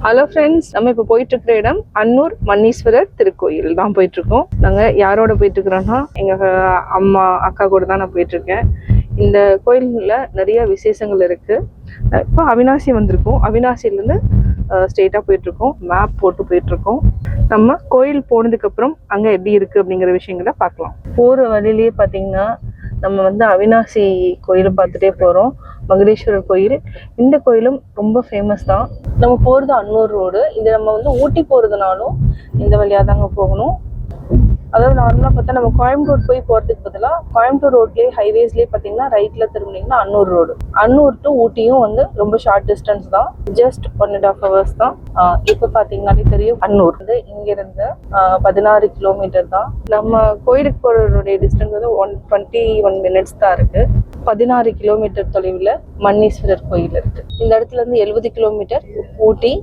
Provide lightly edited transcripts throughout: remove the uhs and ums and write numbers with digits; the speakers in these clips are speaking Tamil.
ஹலோ ஃப்ரெண்ட்ஸ், நம்ம இப்போ போயிட்டு இருக்கிற இடம் அன்னூர் மன்னீஸ்வரர் திருக்கோயில் தான் போயிட்டு இருக்கோம். நாங்கள் யாரோட போயிட்டு இருக்கிறோம்னா எங்கள் அம்மா அக்கா கூட தான் நான் போயிட்டு இருக்கேன். இந்த கோயிலில் நிறைய விசேஷங்கள் இருக்கு. இப்போ அவினாசி வந்திருக்கோம். அவினாசியிலேருந்து ஸ்ட்ரெயிட்டாக போயிட்டுருக்கோம். மேப் போட்டு போயிட்டுருக்கோம். நம்ம கோயில் போனதுக்கப்புறம் அங்கே எப்படி இருக்குது அப்படிங்கிற விஷயங்களை பார்க்கலாம். போகிற வழியிலேயே பார்த்தீங்கன்னா நம்ம அவினாசி கோயிலை பார்த்துட்டே போகிறோம். மகுடேஸ்வரர் கோயில். இந்த கோயிலும் ரொம்ப ஃபேமஸ் தான். நம்ம போகிறது அன்னூர் ரோடு. இது நம்ம ஊட்டி போகிறதுனாலும் இந்த வழியாக தாங்க போகணும். அதாவது நார்மலாக பார்த்தா நம்ம கோயம்புத்தூர் போய் போகிறதுக்கு பதிலாக கோயம்புத்தூர் ரோட்லேயே ஹைவேஸ்லேயே பார்த்தீங்கன்னா ரைட்டில் திரும்பினீங்கன்னா அன்னூர் ரோடு. அன்னூர் டு ஊட்டியும் ரொம்ப ஷார்ட் டிஸ்டன்ஸ் தான். ஜஸ்ட் 1.5 hours தான். இப்போ பார்த்தீங்கன்னாலே தெரியும் அன்னூர் இங்கேருந்து 16 கிலோமீட்டர் தான். நம்ம கோயிலுக்கு போகிறதுடைய டிஸ்டன்ஸ் 121 minutes தான் இருக்குது. 16 கிலோமீட்டர் தொலைவில் மன்னீஸ்வரர் கோயில் இருக்கு. இந்த இடத்துல இருந்து 70 கிலோமீட்டர் ஊட்டி.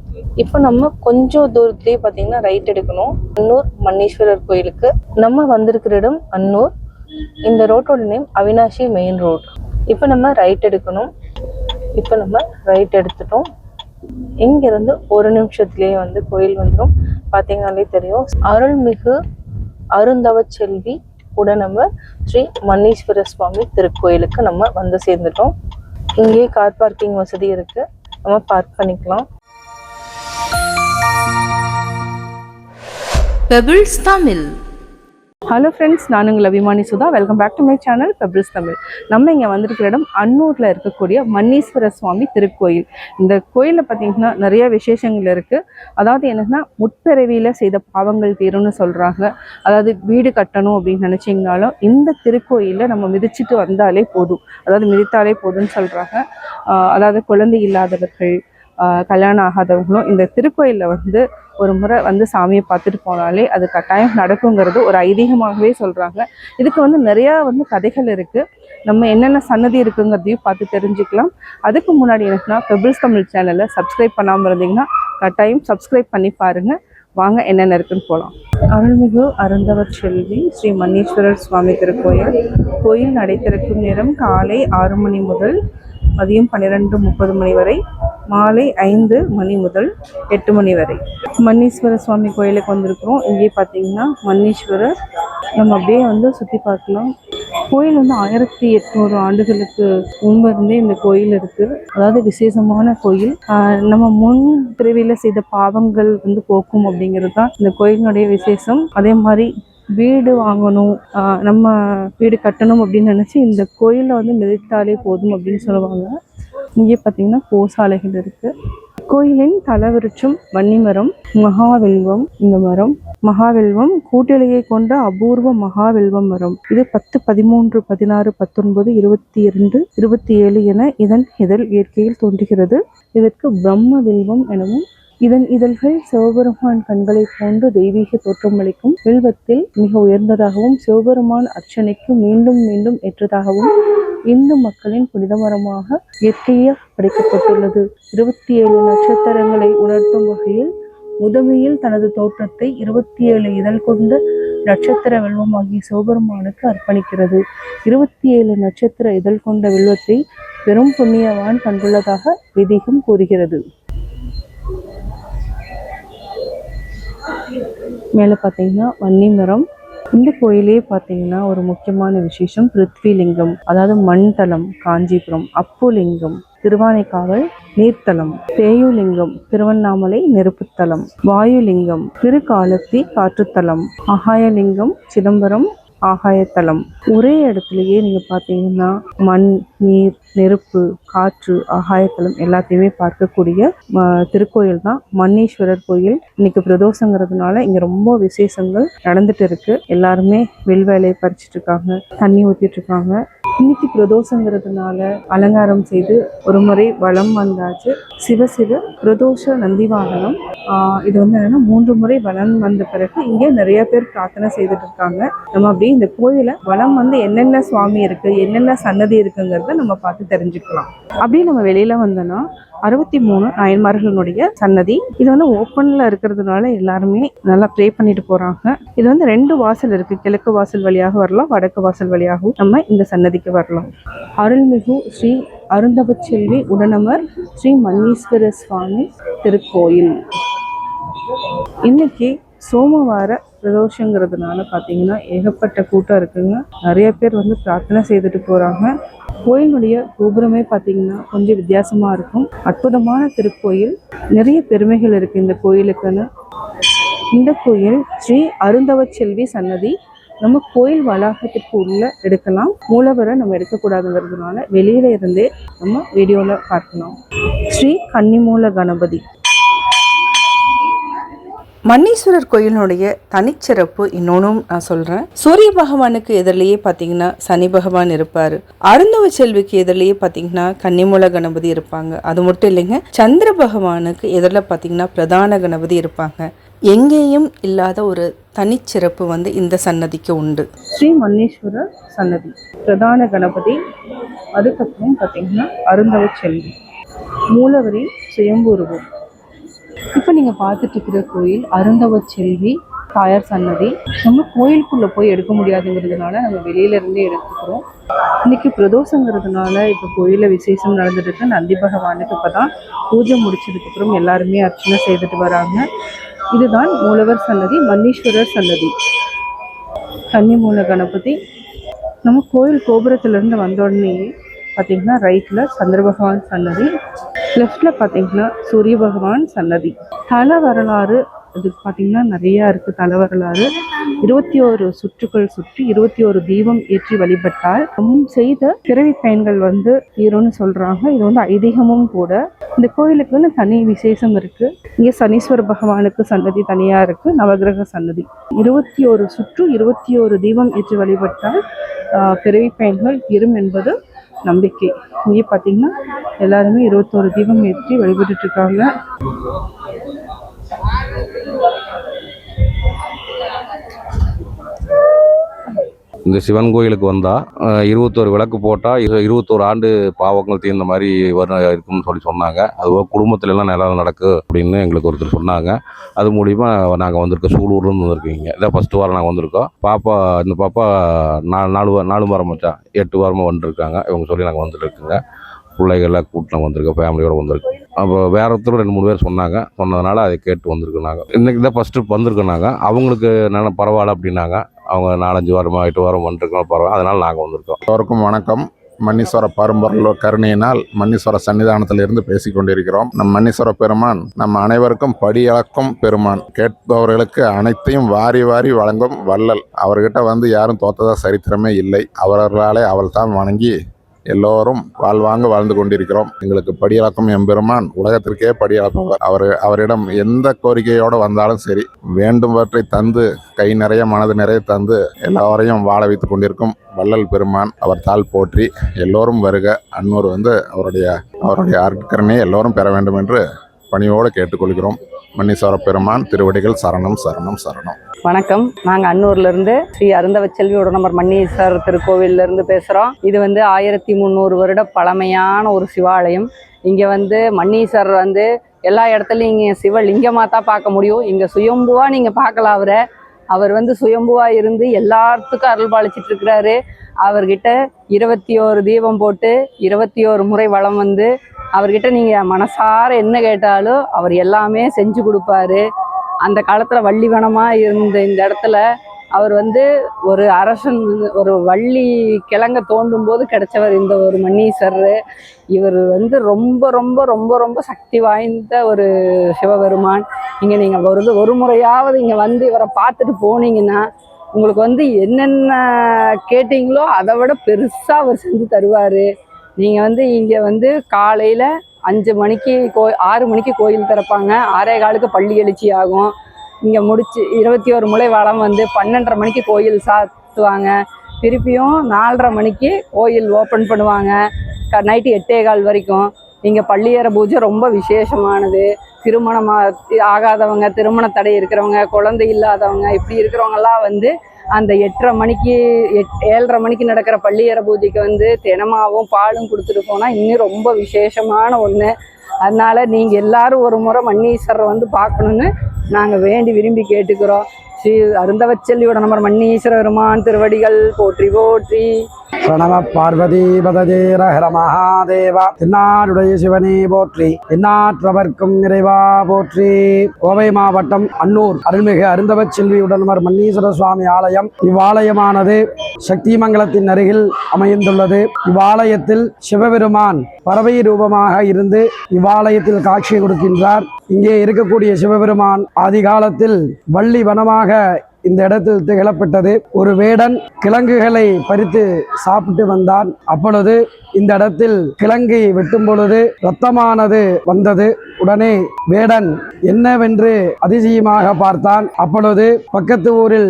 இப்போ நம்ம கொஞ்சம் தூரத்துலேயே பார்த்தீங்கன்னா ரைட் எடுக்கணும் அன்னூர் மன்னீஸ்வரர் கோயிலுக்கு. நம்ம வந்திருக்கிற இடம் அன்னூர். இந்த ரோட்டோட நேம் அவினாசி மெயின் ரோடு. இப்போ நம்ம ரைட் எடுக்கணும். இப்போ நம்ம ரைட் எடுத்துட்டோம். இங்கிருந்து ஒரு நிமிஷத்துலேயே கோயில் வந்துடும். பார்த்தீங்கன்னாலே தெரியும். அருள்மிகு அருந்தவ செல்வி கூட நம்ம ஸ்ரீ மன்னீஸ்வர சுவாமி திருக்கோயிலுக்கு நம்ம வந்து சேர்ந்துட்டோம். இங்கே கார் பார்க்கிங் வசதி இருக்கு. நம்ம பார்க் பண்ணிக்கலாம். பெபிள்ஸ் தமிழ். ஹலோ ஃப்ரெண்ட்ஸ், நான் உங்கள் அபிமானி Sudha. Welcome back to my channel Pebbles Tamil. நம்ம இங்கே வந்திருக்கிற இடம் அன்னூரில் இருக்கக்கூடிய மன்னீஸ்வர சுவாமி திருக்கோயில். இந்த கோயிலில் பார்த்தீங்கன்னா நிறைய விசேஷங்கள் இருக்குது. அதாவது என்னன்னா, முற்பிறவியில் செய்த பாவங்கள் தீரும்னு சொல்கிறாங்க. அதாவது வீடு கட்டணும் அப்படின்னு நினச்சிங்கனாலும் இந்த திருக்கோயிலில் நம்ம மிதிச்சுட்டு வந்தாலே போதும், அதாவது மிதித்தாலே போதும்னு சொல்கிறாங்க. அதாவது குழந்தை இல்லாதவர்கள், கல்யாணம் ஆகாதவங்களும் இந்த திருக்கோயிலில் ஒரு முறை சாமியை பார்த்துட்டு போனாலே அது கட்டாயம் நடக்குங்கிறது ஒரு ஐதீகமாகவே சொல்கிறாங்க. இதுக்கு நிறையா கதைகள் இருக்குது. நம்ம என்னென்ன சன்னதி இருக்குங்கிறதையும் பார்த்து தெரிஞ்சுக்கலாம். அதுக்கு முன்னாடி எனக்குன்னா பெபிள்ஸ் தமிழ் சேனலை சப்ஸ்கிரைப் பண்ணாமல் இருந்தீங்கன்னா கட்டாயம் சப்ஸ்கிரைப் பண்ணி பாருங்கள். வாங்க என்னென்ன இருக்குன்னு போகலாம். அருள்மிகு அருந்தவர் செல்வி ஸ்ரீ மன்னீஸ்வரர் சுவாமி திருக்கோயில். கோயில் நடை திறக்கும் நேரம் காலை 6 மணி முதல் மதியம் 12:30 மணி வரை, மாலை 5 மணி முதல் 8 மணி வரை. மன்னீஸ்வர சுவாமி கோயிலுக்கு வந்திருக்கிறோம். இங்கே பார்த்தீங்கன்னா மன்னீஸ்வரர் நம்ம அப்படியே சுற்றி பார்க்கலாம். கோயில் 1800 ஆண்டுகளுக்கு முன்பு இருந்தே இந்த கோயில் இருக்குது. அதாவது விசேஷமான கோயில். நம்ம முன் பிறவியில் செய்த பாவங்கள் போக்கும் அப்படிங்கிறது தான் இந்த கோயிலினுடைய விசேஷம். அதே மாதிரி வீடு வாங்கணும், நம்ம வீடு கட்டணும் அப்படின்னு நினச்சி இந்த கோயிலில் மிதித்தாலே போதும் அப்படின்னு சொல்லுவாங்க. இங்கே பார்த்தீங்கன்னா கோசாலைகள் இருக்கு. கோயிலின் தலவிருட்சம் வன்னிமரம், மகாவில்வம். இந்த மரம் மகாவில்வம் கூட்டிலையை கொண்ட அபூர்வ மகாவில்வம் மரம். இது 10, 13, 16, 19, 22, 27 என இதன் இதழ் இயற்கையில் தோன்றுகிறது. இதற்கு பிரம்ம வில்வம் எனவும், இதன் இதழ்கள் சிவபெருமான் கண்களை போன்று தெய்வீக தோற்றமளிக்கும். வில்வத்தில் மிக உயர்ந்ததாகவும் சிவபெருமான் அர்ச்சனைக்கு மீண்டும் மீண்டும் ஏற்றதாகவும் இந்து மக்களின் புனித மரமாக இயற்கையாக படைக்கப்பட்டுள்ளது. 27 நட்சத்திரங்களை உணர்த்தும் வகையில் முதமையில் தனது தோற்றத்தை 27 இதழ் கொண்ட நட்சத்திர வில்வமாகிய சிவபெருமானுக்கு அர்ப்பணிக்கிறது. 27 நட்சத்திர இதழ் கொண்ட வில்வத்தை பெரும் புண்ணியவான் கண்டுள்ளதாக ஐதீகம் கூறுகிறது. மேலே பார்த்தீங்கன்னா வன்னிமரம். இந்த கோயிலே பார்த்தீங்கன்னா ஒரு முக்கியமான விசேஷம் பிருத்விலிங்கம், அதாவது மண்தலம் காஞ்சிபுரம், அப்புலிங்கம் திருவானைக்காவல் நீர்த்தலம், தேயுலிங்கம் திருவண்ணாமலை நெருப்புத்தலம், வாயுலிங்கம் திருக்காலத்தி காற்றுத்தலம், ஆகாயலிங்கம் சிதம்பரம் ஆகாயத்தலம். ஒரே இடத்துலயே நீங்க பார்த்தீங்கன்னா மண், நீர், நெருப்பு, காற்று, ஆகாயத்தலம் எல்லாத்தையுமே பார்க்கக்கூடிய திருக்கோயில் தான் மன்னீஸ்வரர் கோயில். இன்னைக்கு பிரதோஷங்கிறதுனால இங்க ரொம்ப விசேஷங்கள் நடந்துட்டு இருக்கு. எல்லாருமே வெல்வேலையை பறிச்சுட்டு இருக்காங்க, தண்ணி ஊத்திட்டு இருக்காங்க. இன்னைக்கு பிரதோஷங்கிறதுனால அலங்காரம் செய்து ஒரு முறை வலம் வந்தாச்சு. சிவசிவ பிரதோஷ நந்தி வாகனம். இது என்னன்னா 3 முறை வலம் வந்த பிறகு இங்கே நிறைய பேர் பிரார்த்தனை செய்துட்டு இருக்காங்க. நம்ம அப்படி இந்த கோயில வலம் என்னென்ன சுவாமி இருக்கு, என்னென்ன சன்னதி இருக்குங்கிறத நம்ம பார்த்து தெரிஞ்சுக்கலாம். அப்படியே நம்ம வெளியில வந்தோம்னா 63 நாயன்மார்களுடைய சன்னதி. இது ஓப்பன்ல இருக்கிறதுனால எல்லாருமே நல்லா ப்ரே பண்ணிட்டு போறாங்க. இது 2 வாசல் இருக்கு. கிழக்கு வாசல் வழியாக வரலாம், வடக்கு வாசல் வழியாகவும் நம்ம இந்த சன்னதிக்கு வரலாம். அருள்மிகு ஸ்ரீ அருந்தவச்செல்வி உடனமர் ஸ்ரீ மன்னீஸ்வர சுவாமி திருக்கோயில். இன்னைக்கு சோமவார பிரதோஷங்கிறதுனால பார்த்தீங்கன்னா ஏகப்பட்ட கூட்டம் இருக்குங்க. நிறைய பேர் வந்து பிரார்த்தனை செய்துட்டு போகிறாங்க. கோயிலுடைய கோபுரமே பார்த்தீங்கன்னா கொஞ்சம் வித்தியாசமாக இருக்கும். அற்புதமான திருக்கோயில், நிறைய பெருமைகள் இருக்குது இந்த கோயிலுக்குன்னு. இந்த கோயில் ஸ்ரீ அருந்தவச்செல்வி சன்னதி. நம்ம கோயில் வளாகத்திற்கு உள்ள எடுக்கலாம், மூலவரை நம்ம எடுக்கக்கூடாதுங்கிறதுனால வெளியில இருந்தே நம்ம வீடியோவில் பார்க்கலாம். ஸ்ரீ கன்னிமூல கணபதி. மன்னீஸ்வரர் கோயிலினுடைய தனிச்சிறப்பு இன்னொன்றும் நான் சொல்கிறேன். சூரிய பகவானுக்கு எதிரிலேயே பார்த்தீங்கன்னா சனி பகவான் இருப்பார். அருந்தவ செல்விக்கு எதிரிலேயே பார்த்தீங்கன்னா கன்னிமூல கணபதி இருப்பாங்க. அது மட்டும் இல்லைங்க, சந்திர பகவானுக்கு எதிரில் பார்த்தீங்கன்னா பிரதான கணபதி இருப்பாங்க. எங்கேயும் இல்லாத ஒரு தனிச்சிறப்பு வந்து இந்த சன்னதிக்கு உண்டு. ஸ்ரீ மன்னீஸ்வரர் சன்னதி, பிரதான கணபதி, அதுக்கப்புறம் பார்த்தீங்கன்னா அருந்தவ செல்வி, மூலவரி சுயம்புருவம். இப்போ நீங்கள் பார்த்துட்டு இருக்கிற கோயில் அருந்தவ செல்வி தாயார் சன்னதி. நம்ம கோயிலுக்குள்ளே போய் எடுக்க முடியாதுங்கிறதுனால நம்ம வெளியிலேருந்தே எடுத்துக்கிறோம். இன்னைக்கு பிரதோஷங்கிறதுனால இப்போ கோயிலில் விசேஷம் நடந்துட்டு நந்தி பகவானுக்கு இப்போ தான் பூஜை முடிச்சதுக்கப்புறம் எல்லாருமே அர்ச்சனை செய்துட்டு வராங்க. இதுதான் மூலவர் சன்னதி, மன்னீஸ்வரர் சன்னதி, கன்னிமூல கணபதி. நம்ம கோயில் கோபுரத்துலேருந்து வந்த உடனே பார்த்தீங்கன்னா ரைட்டில் சந்திர பகவான் சன்னதி, லெஃப்டில் பார்த்தீங்கன்னா சூரிய பகவான் சன்னதி. தல வரலாறு இதுக்கு பார்த்தீங்கன்னா நிறையா இருக்குது. தல வரலாறு 21 சுற்றுக்கள் சுற்றி 21 தீபம் ஏற்றி வழிபட்டால் செய்த பிறவி பயன்கள் வந்து தீரும்னு சொல்கிறாங்க. இது வந்து ஐதீகமும் கூட. இந்த கோயிலுக்குன்னு தனி விசேஷம் இருக்குது. இங்கே சனீஸ்வர பகவானுக்கு சன்னதி தனியாக இருக்குது, நவகிரக சன்னதி. 21 சுற்று 21 தீபம் ஏற்றி வழிபட்டால் பிறவி பயன்கள் தீரும் என்பது நம்பிக்கை. இங்கே பார்த்தீங்கன்னா எல்லாருமே 21 தீபம் ஏற்றி வழிபட்டு இருக்காங்க. இந்த சிவன் கோயிலுக்கு வந்தால் 21 விளக்கு போட்டால் 21 ஆண்டு பாவங்கள் தீர்ந்த மாதிரி இருக்குன்னு சொன்னாங்க. அதுபோல் குடும்பத்துல எல்லாம் நல்லா நடக்கு அப்படின்னு எங்களுக்கு ஒருத்தர் சொன்னாங்க. அது மூலிமா நாங்கள் வந்திருக்கோம். சூலூர்லேருந்து வந்திருக்கீங்க. இதான் ஃபஸ்ட்டு வாரம் நாங்கள் வந்திருக்கோம். இந்த பாப்பா 4 வாரம் மச்சான் 8 வாரமாக வந்துருக்காங்க. இவங்க சொல்லி நாங்கள் வந்துட்டு இருக்குங்க. பிள்ளைகள்லாம் கூட்டம் வந்திருக்கோம், ஃபேமிலியோடு வந்திருக்கோம். அப்போ வேற ஒருத்தர் 2-3 பேர் சொன்னதுனால அதை கேட்டு வந்திருக்கோம். நாங்கள் இன்றைக்கி தான் ஃபஸ்ட்டு வந்திருக்கோம். நாங்கள் அவங்களுக்கு நல்லா பரவாயில்ல அப்படின்னாங்க. அவங்க 4-5 வாரமாக 8 வாரம் வந்துருக்கோம், பரவாயில்ல. அதனால் நாங்கள் வந்திருக்கோம். எல்லோருக்கும் வணக்கம். மன்னீஸ்வர பரம்பொருள் கருணையினால் மன்னீஸ்வர சன்னிதானத்திலிருந்து பேசிக் கொண்டிருக்கிறோம். நம் மன்னீஸ்வர பெருமான் நம் அனைவருக்கும் படியளக்கும் பெருமான். கேட்பவர்களுக்கு அனைத்தையும் வாரி வாரி வழங்கும் வள்ளல். அவர்கிட்ட வந்து யாரும் தோத்ததா சரித்திரமே இல்லை. அவர்களாலே அவள் தான் வணங்கி எல்லோரும் வாழ்வாங்க வாழ்ந்து கொண்டிருக்கிறோம். எங்களுக்கு படியளக்கும் எம்பெருமான் உலகத்திற்கே படியளப்பவர். அவரிடம் எந்த கோரிக்கையோடு வந்தாலும் சரி, வேண்டும்வற்றை தந்து கை நிறைய மனது நிறைய தந்து எல்லாரையும் வாழ வைத்து கொண்டிருக்கும் வள்ளல் பெருமான். அவர் தாள் போற்றி. எல்லோரும் வருக. அன்னூர் வந்து அவருடைய அருட்கரணையை எல்லோரும் பெற வேண்டும் என்று பணியோடு கேட்டுக்கொள்கிறோம். மன்னீஸ்வர பெருமான் திருவடிகள் சரணம் சரணம் சரணம். வணக்கம். நாங்கள் அன்னூர்லேருந்து ஸ்ரீ அருந்தவச்செல்வி உடனமர் மன்னீஸ்வரர் திருக்கோவிலிருந்து பேசுகிறோம். இது வந்து 1300 வருட பழமையான ஒரு சிவாலயம். இங்கே வந்து மன்னீஸ்வரர் வந்து எல்லா இடத்துலையும் இங்கே சிவலிங்கமாக தான் பார்க்க முடியும். இங்கே சுயம்புவாக நீங்கள் பார்க்கலாம். அவர் வந்து சுயம்புவாக இருந்து எல்லாத்துக்கும் அருள் பாலிச்சிட்டு இருக்கிறாரு. அவர்கிட்ட 21 தீபம் போட்டு 21 முறை வலம் வந்து அவர்கிட்ட நீங்கள் மனசார என்ன கேட்டாலும் அவர் எல்லாமே செஞ்சு கொடுப்பாரு. அந்த காலத்தில் வள்ளிவனமாக இருந்த இந்த இடத்துல அவர் வந்து ஒரு அரசன் ஒரு வள்ளி கிழங்க தோண்டும் போது கிடைச்சவர் இந்த ஒரு மன்னீஸ்வரர். இவர் வந்து ரொம்ப ரொம்ப ரொம்ப ரொம்ப சக்தி வாய்ந்த ஒரு சிவபெருமான். இங்கே நீங்கள் ஒரு முறையாவது இங்கே வந்து இவரை பார்த்துட்டு போனீங்கன்னா உங்களுக்கு வந்து என்னென்ன கேட்டீங்களோ அதை விட பெருசாக அவர் செஞ்சு தருவார். நீங்கள் வந்து இங்கே வந்து காலையில் 5 மணிக்கு 6 மணிக்கு கோயில் திறப்பாங்க. 6:15 பள்ளி எழுச்சி ஆகும். இங்கே முடிச்சு 21 முறை வளம் வந்து 12:30 மணிக்கு கோயில் சாத்துவாங்க. திருப்பியும் 4:30 மணிக்கு கோயில் ஓப்பன் பண்ணுவாங்க. நைட்டு 8:15 வரைக்கும். இங்கே பள்ளியற பூஜை ரொம்ப விசேஷமானது. திருமணம் ஆகாதவங்க, திருமண தடை இருக்கிறவங்க, குழந்தை இல்லாதவங்க, இப்படி இருக்கிறவங்கெல்லாம் வந்து அந்த 8:30 மணிக்கு 7:30 மணிக்கு நடக்கிற பள்ளியற பூஜைக்கு வந்து தினமாவும் பாலும் கொடுத்துட்டு போனால் இன்னும் ரொம்ப விசேஷமான ஒன்று. அதனால நீங்கள் எல்லாரும் ஒரு முறை மன்னீஸ்வரரை வந்து பார்க்கணுன்னு நாங்கள் வேண்டி விரும்பி கேட்டுக்கிறோம். ஸ்ரீ அருந்தவச்செல்வி உடனமர் மன்னீஸ்வர பெருமான் திருவடிகள் போற்றி போற்றி. பிரணவ பார்வதி பதஜேர ஹர மகாதேவா. தென்னாடுடைய சிவனே போற்றி, தென்னாற்றவர்க்கும் இறைவா போற்றி. கோவை மாவட்டம் அன்னூர் அருள்மிகு அருந்தவ செல்வி உடன்மர் மன்னீஸ்வர சுவாமி ஆலயம். இவ்வாலயமானது சக்திமங்கலத்தின் அருகில் அமைந்துள்ளது. இவ்வாலயத்தில் சிவபெருமான் பறவை ரூபமாக இருந்து இவ்வாலயத்தில் காட்சி கொடுக்கின்றார். இங்கே இருக்கக்கூடிய சிவபெருமான் ஆதிகாலத்தில் வள்ளி வனமாக இந்த இடத்தில் திகழப்பட்டது. ஒரு வேடன் கிழங்குகளை பறித்து சாப்பிட்டு வந்தான். அப்பொழுது இந்த இடத்தில் கிழங்கை வெட்டும் பொழுது இரத்தமானது வந்தது. உடனே வேடன் என்னவென்று அதிசயமாக பார்த்தான். அப்பொழுது பக்கத்து ஊரில்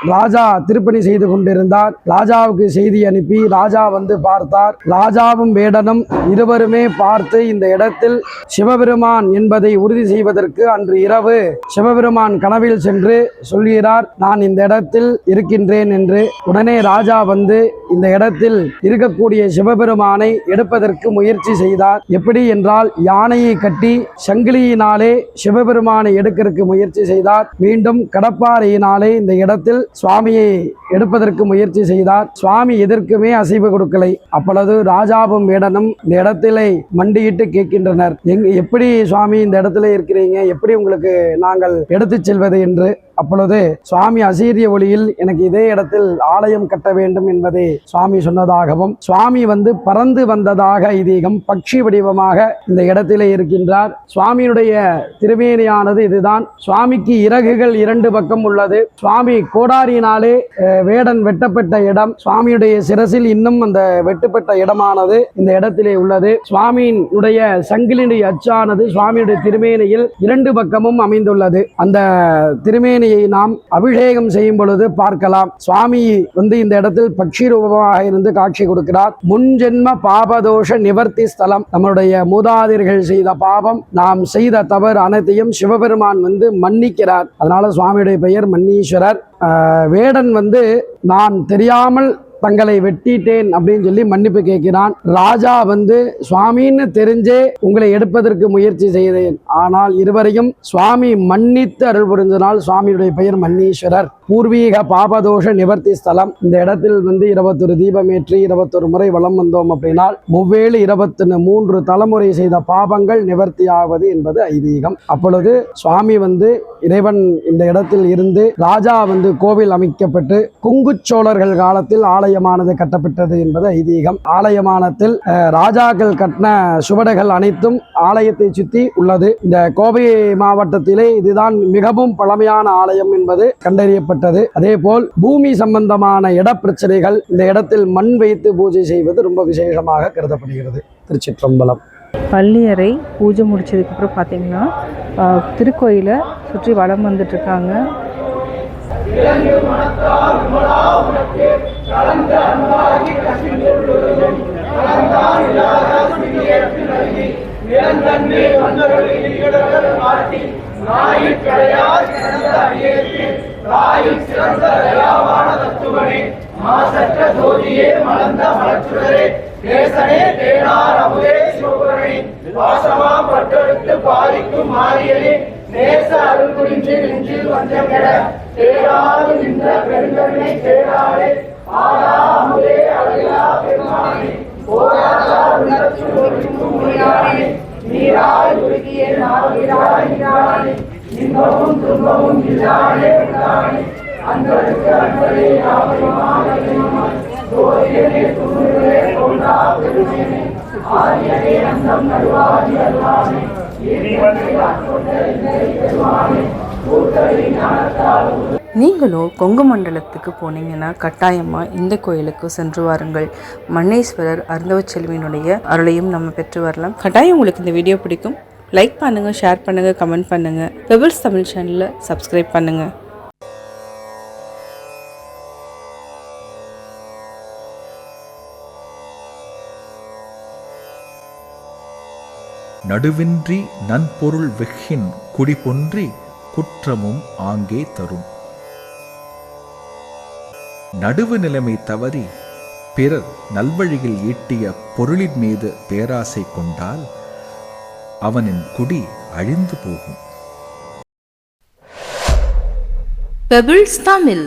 ராஜா திருப்பணி செய்து கொண்டிருந்தார். ராஜாவுக்கு செய்தி அனுப்பி ராஜா வந்து பார்த்தார். ராஜாவும் வேடனும் இருவருமே பார்த்து இந்த இடத்தில் சிவபெருமான் என்பதை உறுதி செய்வதற்கு அன்று இரவு சிவபெருமான் கனவில் சென்று சொல்கிறார், நான் இந்த இடத்தில் இருக்கின்றேன் என்று. உடனே ராஜா வந்து இந்த இடத்தில் இருக்கக்கூடிய சிவபெருமானை எடுப்பதற்கு முயற்சி செய்தார். எப்படி என்றால் யானையை கட்டி சங்கிலியினாலே சிவபெருமானை எடுக்கிறதுக்கு முயற்சி செய்தார். மீண்டும் கடப்பாறையினாலே இந்த இடத்தில் சுவாமியை எடுப்பதற்கு முயற்சி செய்தார். சுவாமி எதற்குமே அசைவு கொடுக்கலை. அப்பொழுது ராஜாவும் வேடனும் இந்த இடத்திலே மண்டியிட்டு கேட்கின்றனர், எப்படி சுவாமி இந்த இடத்துல இருக்கிறீங்க, எப்படி உங்களுக்கு நாங்கள் எடுத்து செல்வது என்று. அப்பொழுது சுவாமி அசீரிய ஒளியில் எனக்கு இதே இடத்தில் ஆலயம் கட்ட வேண்டும் என்பதை சுவாமி சொன்னதாகவும், சுவாமி வந்து பறந்து வந்ததாக ஐதீகம். பட்சி வடிவமாக இந்த இடத்திலே இருக்கின்றார். சுவாமியுடைய திருமேனியானது இதுதான். சுவாமிக்கு இறகுகள் 2 பக்கம் உள்ளது. சுவாமி கோடாரியினாலே வேடன் வெட்டப்பட்ட இடம். சுவாமியுடைய சிரசில் இன்னும் அந்த வெட்டுப்பட்ட இடமானது இந்த இடத்திலே உள்ளது. சுவாமியினுடைய சங்கிலினுடைய அச்சானது சுவாமியுடைய திருமேனியில் 2 பக்கமும் அமைந்துள்ளது. அந்த திருமேனி நாம் அபிஷேகம் செய்யும் பொழுது பார்க்கலாம். சுவாமி வந்து இந்த இடத்தில் பட்சி ரூபமாக இருந்து காட்சி கொடுக்கிறார். முன்ஜென்ம பாபதோஷ நிவர்த்தி ஸ்தலம். நம்மளுடைய மூதாதையர்கள் செய்த பாவம், நாம் செய்த தவறு அனைத்தையும் சிவபெருமான் வந்து மன்னிக்கிறார். அதனால சுவாமியுடைய பெயர் மன்னீஸ்வரர். வேடன் வந்து நான் தெரியாமல் தங்களை வெட்டிட்டேன் அப்படின்னு சொல்லி மன்னிப்பு கேட்கிறான். ராஜா வந்து சுவாமின்னு தெரிஞ்சே உங்களை எடுப்பதற்கு முயற்சி செய்தேன், ஆனால் இருவரையும் சுவாமி மன்னித்து அருள் புரிஞ்சனால் சுவாமியுடைய பெயர் மன்னீஸ்வரர். பூர்வீக பாபதோஷ நிவர்த்தி ஸ்தலம். இந்த இடத்தில் வந்து 21 தீபம் ஏற்றி 21 முறை வலம் வந்தோம் அப்படின்னால் 23 தலைமுறை செய்த பாபங்கள் நிவர்த்தி ஆவது என்பது ஐதீகம். அப்பொழுது சுவாமி வந்து இறைவன் இந்த இடத்தில் இருந்து ராஜா வந்து கோவில் அமைக்கப்பட்டு குங்குச்சோழர்கள் காலத்தில் ஆலயமானது கட்டப்பட்டது என்பது ஐதீகம். ஆலயமானத்தில் ராஜாக்கள் கட்டின சுவடுகள் அனைத்தும் ஆலயத்தை சுற்றி உள்ளது. இந்த கோவை மாவட்டத்திலே இதுதான் மிகவும் பழமையான ஆலயம் என்பது கண்டறியப்பட்டது. அதே போல் பூமி சம்பந்தமான இட பிரச்சனைகள் இந்த இடத்தில் மண் வைத்து பூஜை செய்வது ரொம்ப விசேஷமாக கருதப்படுகிறது. திருச்சிற்றம்பலம். பள்ளியறை பூஜை முடிச்சதுக்கு அப்புறம் பார்த்தீங்கன்னா திருக்கோயிலை சுற்றி வலம் வந்துட்டு இருக்காங்க. பாதிக்கும் மாறியலே நேச அருள் புரிந்து நெஞ்சில் வஞ்சம் கெட தேடாது நின்ற பெருங்கருணை தேடாதே ஆடா அமுதே அழகா பெருமானே போராடா உணர்ச்சி ஒழுங்கும் மொழியானே நீராய் உருகியே நாவிராய் நீரானே இன்பமும் துன்பமும் இல்லானே இருந்தானே அன்பருக்கு அன்பரே யாவருமான ஜோதியனே துணுகளே கொண்டா பெருமேனே ஆரியனே அந்தம் நடுவாதி அருவானே நீங்களும் கொங்கு மண்டலத்துக்கு போனீங்கன்னா கட்டாயமாக இந்த கோயிலுக்கு சென்று வாருங்கள். மன்னீஸ்வரர் அருந்தவச்செல்வியினுடைய அருளையும் நம்ம பெற்று வரலாம். கட்டாயம் உங்களுக்கு இந்த வீடியோ பிடிக்கும். லைக் பண்ணுங்கள், ஷேர் பண்ணுங்கள், கமெண்ட் பண்ணுங்கள். பெபிள்ஸ் தமிழ் சேனலை சப்ஸ்கிரைப் பண்ணுங்கள். நடுவின்றி நன்பொருள் வெஃகின் குடிபொன்றி குற்றமும் ஆங்கே தரும். நடுவு நிலைமை தவறி பிறர் நல்வழியில் ஈட்டிய பொருளின் மீது பேராசை கொண்டால் அவனின் குடி அழிந்து போகும். பெபிள்ஸ் தமிழ்.